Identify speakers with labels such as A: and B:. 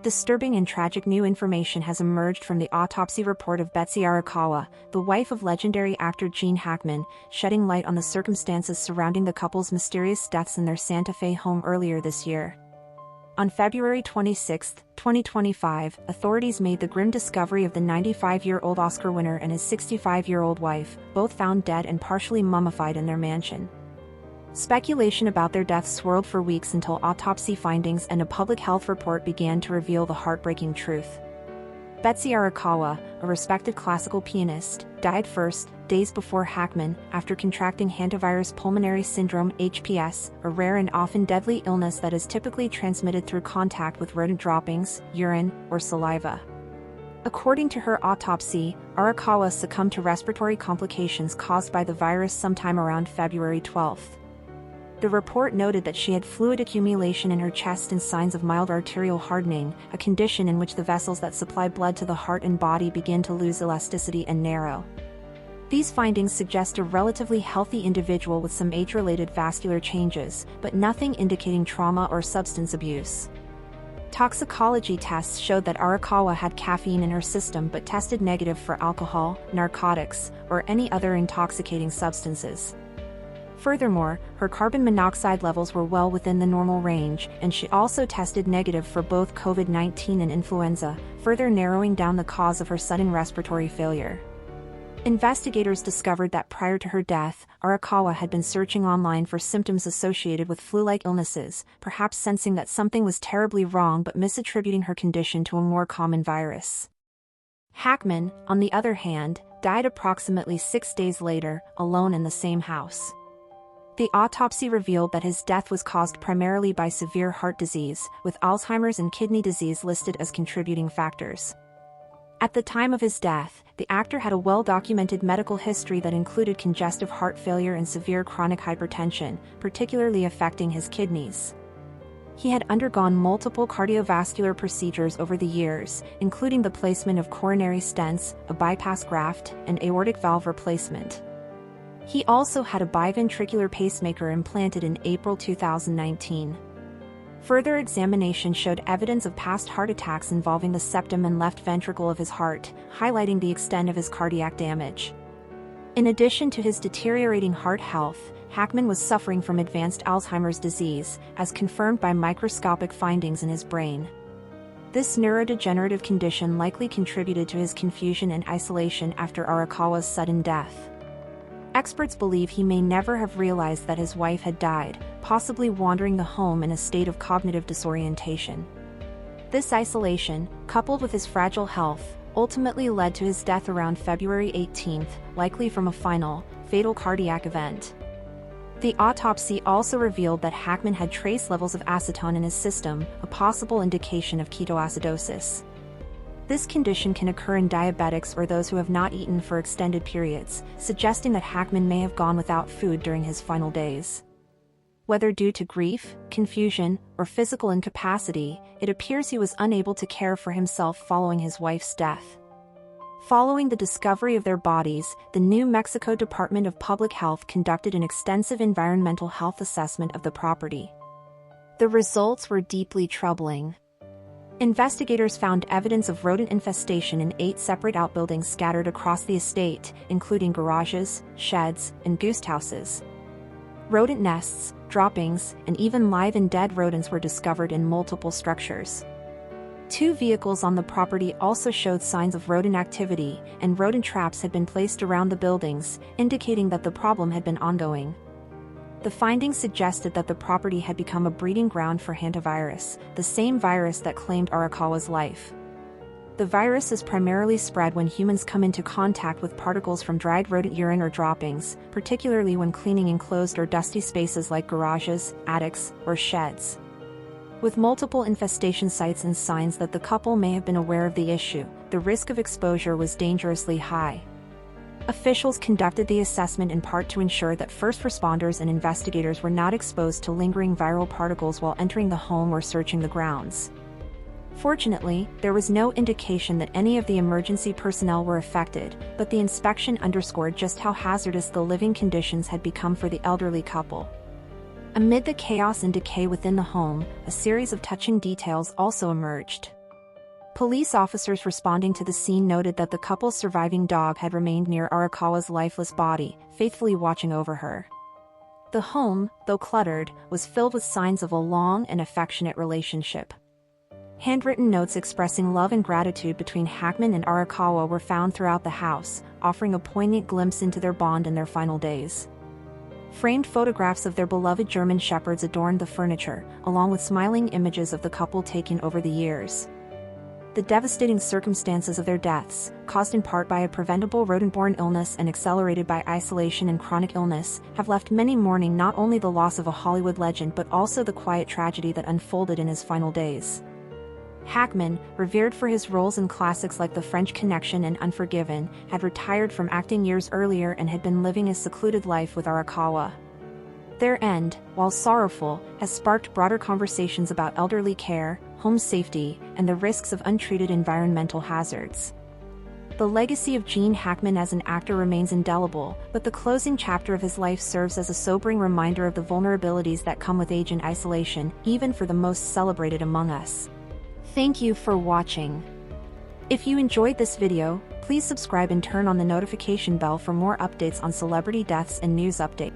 A: Disturbing and tragic new information has emerged from the autopsy report of Betsy Arakawa, the wife of legendary actor Gene Hackman, shedding light on the circumstances surrounding the couple's mysterious deaths in their Santa Fe home earlier this year. On February 26, 2025, authorities made the grim discovery of the 95-year-old Oscar winner and his 65-year-old wife, both found dead and partially mummified in their mansion. Speculation about their deaths swirled for weeks until autopsy findings and a public health report began to reveal the heartbreaking truth. Betsy Arakawa, a respected classical pianist, died first, days before Hackman, after contracting hantavirus pulmonary syndrome (HPS), a rare and often deadly illness that is typically transmitted through contact with rodent droppings, urine, or saliva. According to her autopsy, Arakawa succumbed to respiratory complications caused by the virus sometime around February 12. The report noted that she had fluid accumulation in her chest and signs of mild arterial hardening, a condition in which the vessels that supply blood to the heart and body begin to lose elasticity and narrow. These findings suggest a relatively healthy individual with some age-related vascular changes, but nothing indicating trauma or substance abuse. Toxicology tests showed that Arakawa had caffeine in her system but tested negative for alcohol, narcotics, or any other intoxicating substances. Furthermore, her carbon monoxide levels were well within the normal range, and she also tested negative for both COVID-19 and influenza, further narrowing down the cause of her sudden respiratory failure. Investigators discovered that prior to her death, Arakawa had been searching online for symptoms associated with flu-like illnesses, perhaps sensing that something was terribly wrong but misattributing her condition to a more common virus. Hackman, on the other hand, died approximately 6 days later, alone in the same house. The autopsy revealed that his death was caused primarily by severe heart disease, with Alzheimer's and kidney disease listed as contributing factors. At the time of his death, the actor had a well-documented medical history that included congestive heart failure and severe chronic hypertension, particularly affecting his kidneys. He had undergone multiple cardiovascular procedures over the years, including the placement of coronary stents, a bypass graft, and aortic valve replacement. He also had a biventricular pacemaker implanted in April 2019. Further examination showed evidence of past heart attacks involving the septum and left ventricle of his heart, highlighting the extent of his cardiac damage. In addition to his deteriorating heart health, Hackman was suffering from advanced Alzheimer's disease, as confirmed by microscopic findings in his brain. This neurodegenerative condition likely contributed to his confusion and isolation after Arakawa's sudden death. Experts believe he may never have realized that his wife had died, possibly wandering the home in a state of cognitive disorientation. This isolation, coupled with his fragile health, ultimately led to his death around February 18, likely from a final, fatal cardiac event. The autopsy also revealed that Hackman had trace levels of acetone in his system, a possible indication of ketoacidosis. This condition can occur in diabetics or those who have not eaten for extended periods, suggesting that Hackman may have gone without food during his final days. Whether due to grief, confusion, or physical incapacity, it appears he was unable to care for himself following his wife's death. Following the discovery of their bodies, the New Mexico Department of Public Health conducted an extensive environmental health assessment of the property. The results were deeply troubling. Investigators found evidence of rodent infestation in 8 separate outbuildings scattered across the estate, including garages, sheds, and goose houses. Rodent nests, droppings, and even live and dead rodents were discovered in multiple structures. 2 vehicles on the property also showed signs of rodent activity, and rodent traps had been placed around the buildings, indicating that the problem had been ongoing. The findings suggested that the property had become a breeding ground for hantavirus, the same virus that claimed Arakawa's life. The virus is primarily spread when humans come into contact with particles from dried rodent urine or droppings, particularly when cleaning enclosed or dusty spaces like garages, attics, or sheds. With multiple infestation sites and signs that the couple may have been aware of the issue, the risk of exposure was dangerously high. Officials conducted the assessment in part to ensure that first responders and investigators were not exposed to lingering viral particles while entering the home or searching the grounds. Fortunately, there was no indication that any of the emergency personnel were affected, but the inspection underscored just how hazardous the living conditions had become for the elderly couple. Amid the chaos and decay within the home, a series of touching details also emerged. Police officers responding to the scene noted that the couple's surviving dog had remained near Arakawa's lifeless body, faithfully watching over her. The home, though cluttered, was filled with signs of a long and affectionate relationship. Handwritten notes expressing love and gratitude between Hackman and Arakawa were found throughout the house, offering a poignant glimpse into their bond in their final days. Framed photographs of their beloved German shepherds adorned the furniture, along with smiling images of the couple taken over the years. The devastating circumstances of their deaths, caused in part by a preventable rodent-borne illness and accelerated by isolation and chronic illness, have left many mourning not only the loss of a Hollywood legend but also the quiet tragedy that unfolded in his final days. Hackman, revered for his roles in classics like The French Connection and Unforgiven, had retired from acting years earlier and had been living a secluded life with Arakawa. Their end, while sorrowful, has sparked broader conversations about elderly care, home safety, and the risks of untreated environmental hazards. The legacy of Gene Hackman as an actor remains indelible, but the closing chapter of his life serves as a sobering reminder of the vulnerabilities that come with age and isolation, even for the most celebrated among us. Thank you for watching. If you enjoyed this video, please subscribe and turn on the notification bell for more updates on celebrity deaths and news updates.